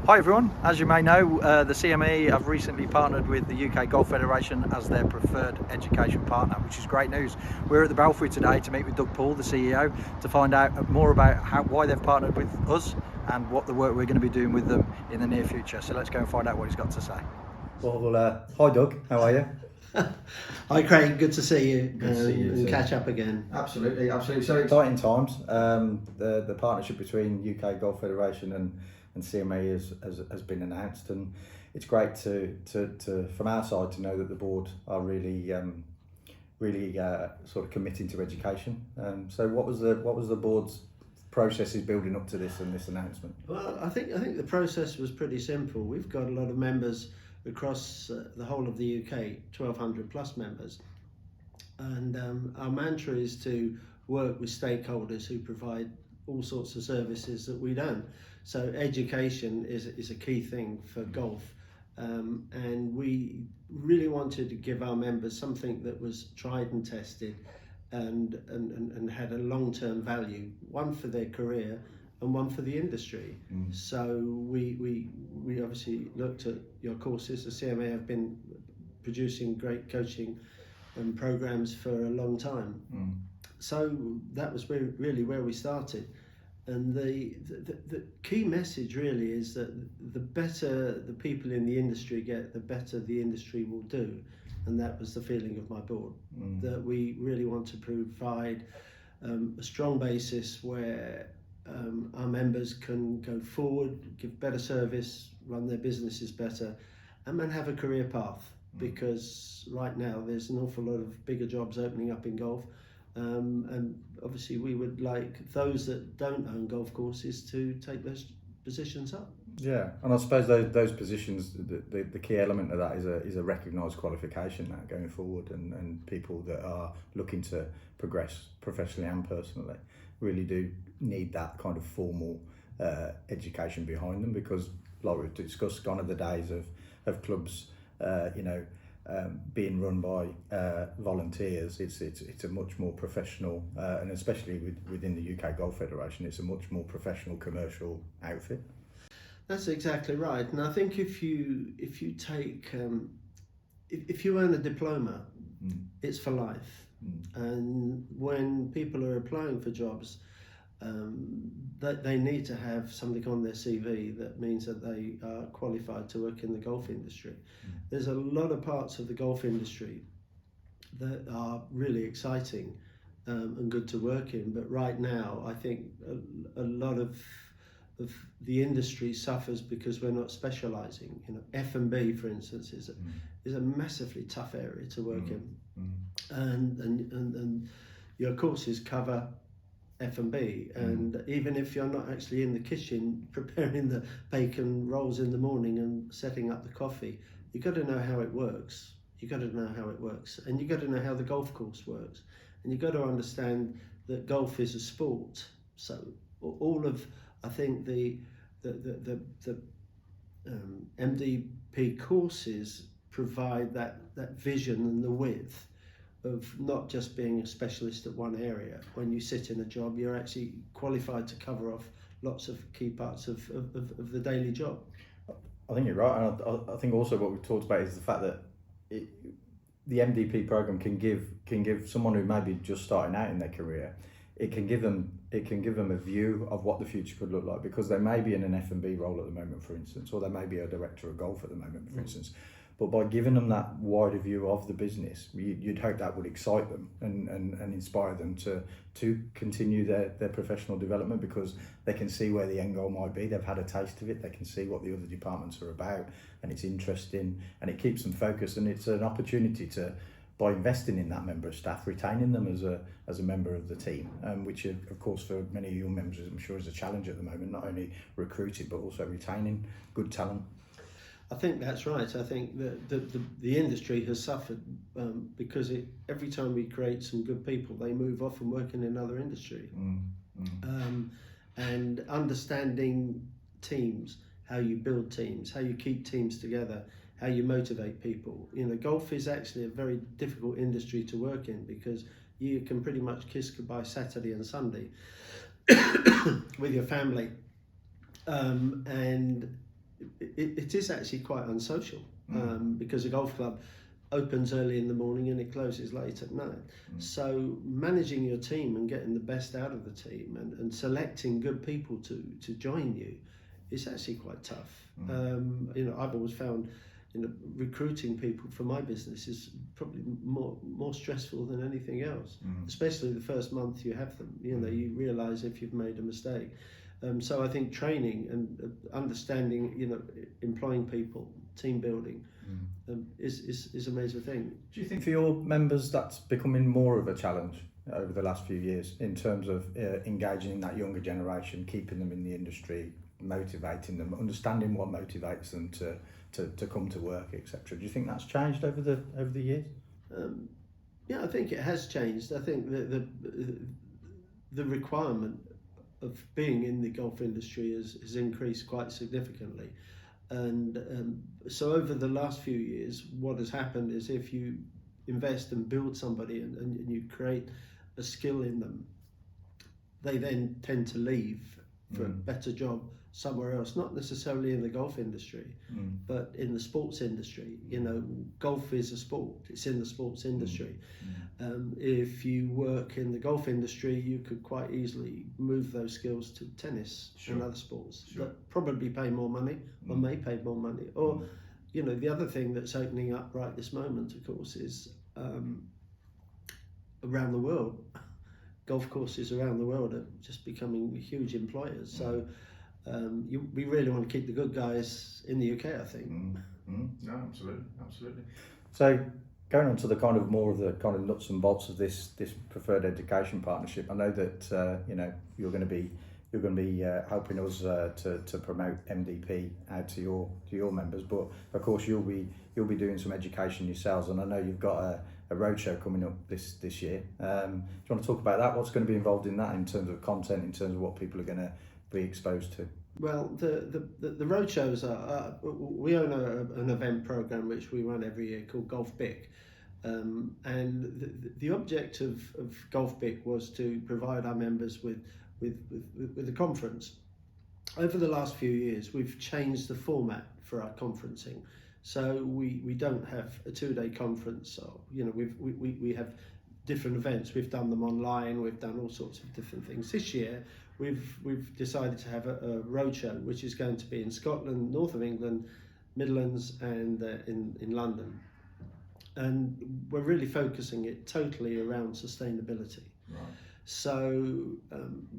Hi everyone, as you may know, the CMAE have recently partnered with the UK Golf Federation as their preferred education partner, which is great news. We're at the Belfry today to meet with Doug Poole, the CEO, to find out more about why they've partnered with us and what the work we're going to be doing with them in the near future. So let's go and find out what he's got to say. Well, hi Doug, how are you? Hi Craig, good to see you. Good to see you and too. catch up again. Absolutely. So exciting times. The partnership between UK Golf Federation and CMAE has been announced, and it's great to from our side to know that the board are really sort of committing to education. So what was the board's processes building up to this and this announcement? Well, I think the process was pretty simple. We've got a lot of members across the whole of the UK, 1,200 plus members, and our mantra is to work with stakeholders who provide all sorts of services that we don't. So education is a key thing for golf, and we really wanted to give our members something that was tried and tested and had a long-term value, one for their career and one for the industry. So we obviously looked at your courses. The CMA have been producing great coaching and programs for a long time. So that was really where we started. And the key message really is that the better the people in the industry get, the better the industry will do. And that was the feeling of my board, that we really want to provide a strong basis where our members can go forward, give better service, run their businesses better, and then have a career path. Because right now there's an awful lot of bigger jobs opening up in golf. And obviously we would like those that don't own golf courses to take those positions up. Yeah, and I suppose those positions, the key element of that is a recognised qualification now going forward, and people that are looking to progress professionally and personally really do need that kind of formal education behind them, because like we've discussed, gone are the days of clubs being run by volunteers. It's a much more professional, and especially within the UK Golf Federation, it's a much more professional commercial outfit. That's exactly right, and I think if you take if you earn a diploma, it's for life. And when people are applying for jobs, that they need to have something on their CV that means that they are qualified to work in the golf industry. There's a lot of parts of the golf industry that are really exciting and good to work in, but right now I think a lot of the industry suffers because we're not specialising. F&B, for instance, is a massively tough area to work in, and your courses cover F&B, and even if you're not actually in the kitchen preparing the bacon rolls in the morning and setting up the coffee, you've got to know how it works. You've got to know how it works, and you've got to know how the golf course works, and you've got to understand that golf is a sport. So all of, I think the MDP courses provide that vision and the width of not just being a specialist at one area. When you sit in a job, you're actually qualified to cover off lots of key parts of the daily job. I think you're right, and I think also what we've talked about is the fact that the MDP program can give someone who may be just starting out in their career, it can give them a view of what the future could look like, because they may be in an F&B role at the moment, for instance, or they may be a director of golf at the moment, for instance. But by giving them that wider view of the business, you'd hope that would excite them and inspire them to continue their professional development, because they can see where the end goal might be. They've had a taste of it. They can see what the other departments are about, and it's interesting, and it keeps them focused. And it's an opportunity to, by investing in that member of staff, retaining them as a member of the team, which of course for many of your members, I'm sure, is a challenge at the moment, not only recruiting but also retaining good talent. I think that's right. I think that the industry has suffered because every time we create some good people, they move off and work in another industry. And understanding teams, how you build teams, how you keep teams together, how you motivate people. Golf is actually a very difficult industry to work in, because you can pretty much kiss goodbye Saturday and Sunday with your family, and it is actually quite unsocial, because a golf club opens early in the morning and it closes late at night. So managing your team and getting the best out of the team and selecting good people to join you is actually quite tough. I've always found recruiting people for my business is probably more stressful than anything else, especially the first month you have them. You realise if you've made a mistake. So I think training and understanding, employing people, team building, is a major thing. Do you think for your members that's becoming more of a challenge over the last few years in terms of engaging in that younger generation, keeping them in the industry, motivating them, understanding what motivates them to come to work, etc.? Do you think that's changed over the years? Yeah, I think it has changed. I think the requirement of being in the golf industry has increased quite significantly. And so over the last few years, what has happened is if you invest and build somebody and you create a skill in them, they then tend to leave for a better job somewhere else, not necessarily in the golf industry, but in the sports industry. Golf is a sport, it's in the sports industry. If you work in the golf industry, you could quite easily move those skills to tennis and other sports that probably pay more money or may pay more money. Or, the other thing that's opening up right this moment, of course, is around the world. Golf courses around the world are just becoming huge employers. So we really want to keep the good guys in the UK, I think. No, absolutely. So going on to the kind of more of the kind of nuts and bolts of this preferred education partnership, I know that you're going to be helping us to promote MDP out to your members, but of course you'll be doing some education yourselves, and I know you've got a roadshow coming up this year. Do you want to talk about that? What's going to be involved in that in terms of content, in terms of what people are going to be exposed to? Well, the roadshows are we own an event program which we run every year called Golf BIC, and the object of Golf BIC was to provide our members with a conference. Over the last few years, we've changed the format for our conferencing. So we don't have a 2-day conference. Or, we have different events. We've done them online. We've done all sorts of different things. This year, we've decided to have a roadshow, which is going to be in Scotland, north of England, Midlands, and in London. And we're really focusing it totally around sustainability. Right. So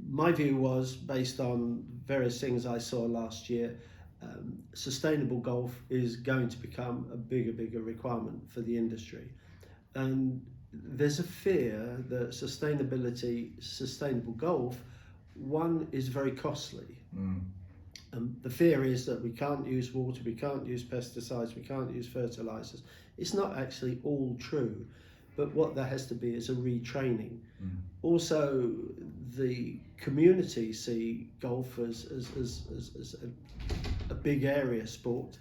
my view was, based on various things I saw last year, sustainable golf is going to become a bigger requirement for the industry. And there's a fear that sustainable golf, one, is very costly. The fear is that we can't use water, we can't use pesticides, we can't use fertilizers. It's not actually all true, but what there has to be is a retraining. Also, the community see golf as a big area sport.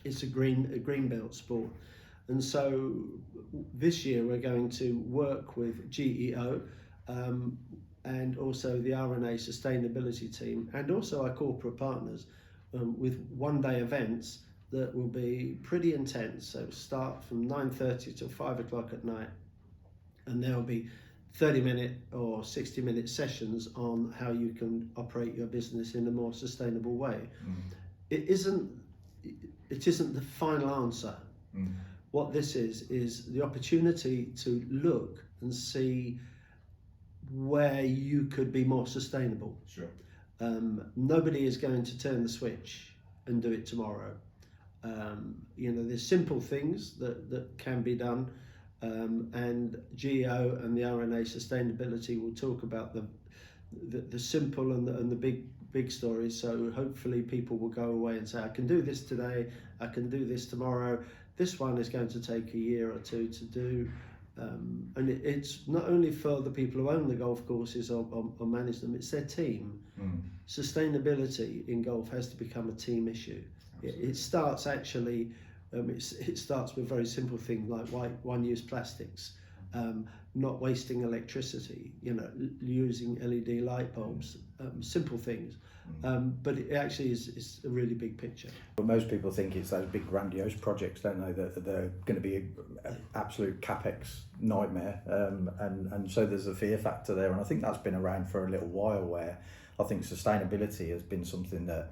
It's a green belt sport. And so this year we're going to work with GEO and also the RNA sustainability team, and also our corporate partners, with one-day events that will be pretty intense. So start from 9:30 till 5 o'clock at night, and there will be 30-minute or 60-minute sessions on how you can operate your business in a more sustainable way. It isn't the final answer. What this is the opportunity to look and see where you could be more sustainable. Sure. Nobody is going to turn the switch and do it tomorrow. There's simple things that can be done, and GEO and the RNA sustainability will talk about the simple and the big stories. So hopefully people will go away and say, I can do this today, I can do this tomorrow. This one is going to take a year or two to do. And it's not only for the people who own the golf courses or manage them, it's their team. Sustainability in golf has to become a team issue. It starts actually, it starts with very simple things like one-use plastics. not wasting electricity, using LED light bulbs, simple things. But it actually is a really big picture. But most people think it's those big grandiose projects, don't they, that they're going to be an absolute capex nightmare, and so there's a fear factor there, and I think that's been around for a little while, where I think sustainability has been something that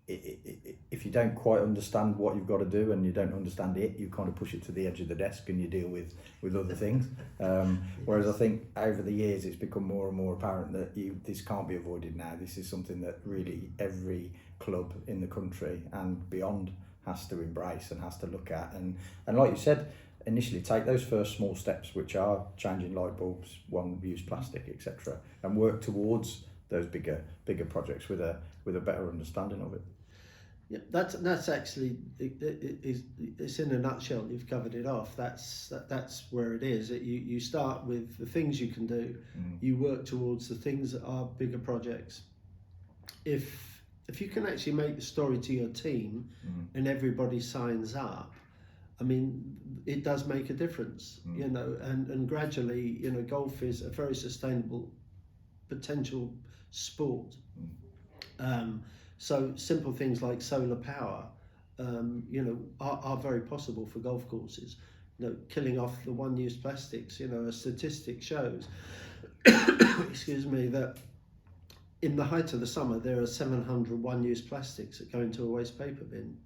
if you don't quite understand what you've got to do and you don't understand it, you kind of push it to the edge of the desk and you deal with other things. Whereas I think over the years it's become more and more apparent that this can't be avoided now. This is something that really every club in the country and beyond has to embrace and has to look at. And like you said, initially take those first small steps, which are changing light bulbs, one-use plastic, etc., and work towards those bigger projects with a better understanding of it. Yeah, that's actually it's in a nutshell. You've covered it off. That's where it is. You start with the things you can do. You work towards the things that are bigger projects. If you can actually make the story to your team and everybody signs up, I mean, it does make a difference. And gradually, golf is a very sustainable potential sport. So simple things like solar power, are very possible for golf courses. Killing off the one-use plastics. A statistic shows, excuse me, that in the height of the summer there are 700 one-use plastics that go into a waste paper bin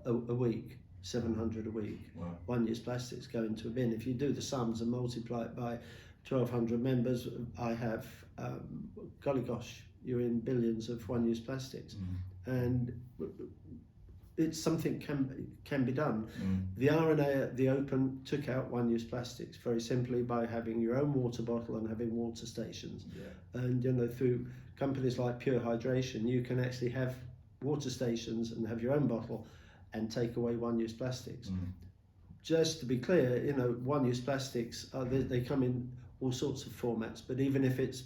a week. 700 a week. Wow. One-use plastics go into a bin. If you do the sums and multiply it by 1,200 members, I have, golly gosh, you're in billions of one-use plastics, and it's something can be done. The RNA at the Open took out one-use plastics very simply by having your own water bottle and having water stations. And through companies like Pure Hydration, you can actually have water stations and have your own bottle and take away one-use plastics. Just to be clear, one-use plastics they come in all sorts of formats, but even if it's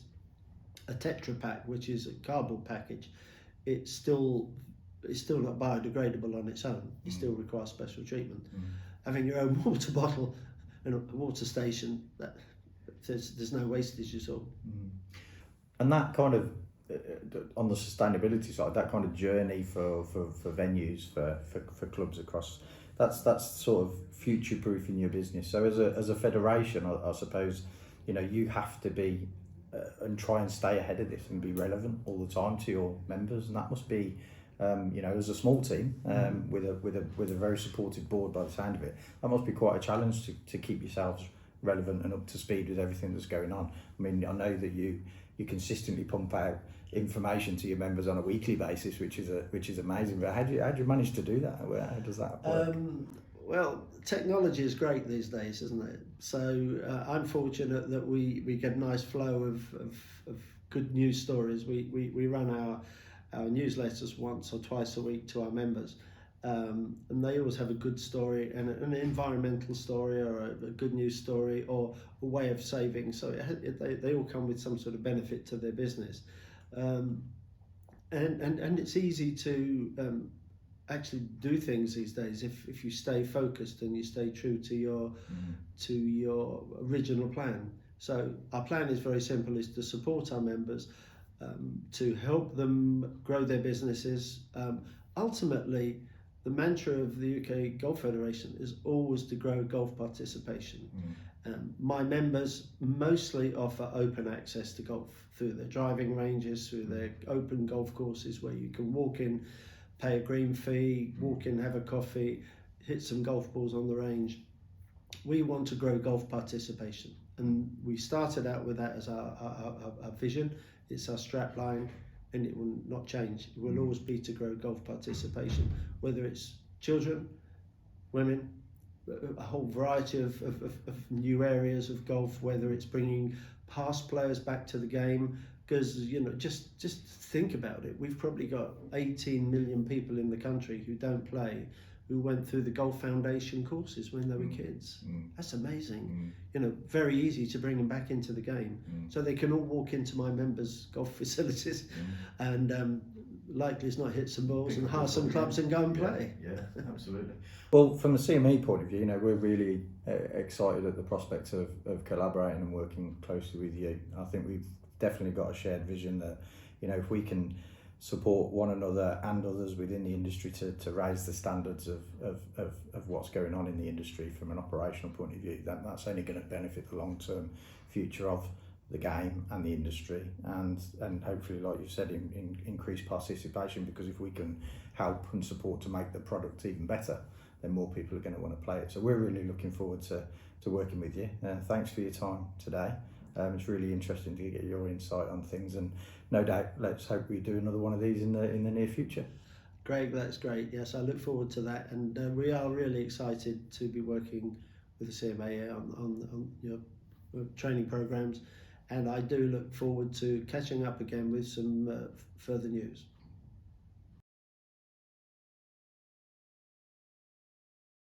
a Tetra Pak, which is a cardboard package, it's still not biodegradable on its own. It still requires special treatment. Having your own water bottle and a water station, there's no wastage at all. And that kind of on the sustainability side, that kind of journey for venues for clubs across, that's sort of future proofing your business. So as a federation, I suppose you have to be and try and stay ahead of this and be relevant all the time to your members, and that must be as a small team with a very supportive board by the sound of it, that must be quite a challenge to keep yourselves relevant and up to speed with everything that's going on. I mean, I know that you consistently pump out information to your members on a weekly basis, which is amazing. But how do you manage to do that? How does that work? Well, technology is great these days, isn't it? So I'm fortunate that we get a nice flow of good news stories. We run our newsletters once or twice a week to our members, and they always have a good story and an environmental story or a good news story or a way of saving. So they all come with some sort of benefit to their business, and it's easy to actually do things these days if you stay focused and you stay true to your original plan. So our plan is very simple: is to support our members, to help them grow their businesses. Ultimately, the mantra of the UK Golf Federation is always to grow golf participation. My members mostly offer open access to golf through their driving ranges, through their open golf courses where you can walk in, pay a green fee, walk in, have a coffee, hit some golf balls on the range. We want to grow golf participation, and we started out with that as our vision. It's our strapline, and it will not change. It will always be to grow golf participation, whether it's children, women, a whole variety of new areas of golf, whether it's bringing past players back to the game, because just think about it. We've probably got 18 million people in the country who don't play, who went through the Golf Foundation courses when they were kids. That's amazing. Very easy to bring them back into the game. So they can all walk into my members' golf facilities and likely to not hit some balls and hire some clubs and go and play. Yeah, absolutely. Well, from a CME point of view, you know, we're really excited at the prospect of collaborating and working closely with you. I think we've definitely got a shared vision that, you know, if we can support one another and others within the industry to raise the standards of what's going on in the industry from an operational point of view, that's only going to benefit the long-term future of the game and the industry, and hopefully, like you said, in increased participation, because if we can help and support to make the product even better, then more people are going to want to play it. So we're really looking forward to working with you. Thanks for your time today. It's really interesting to get your insight on things, and no doubt, let's hope we do another one of these in the near future. Greg, that's great. Yes, I look forward to that, and we are really excited to be working with the CMAE on training programs, and I do look forward to catching up again with some further news.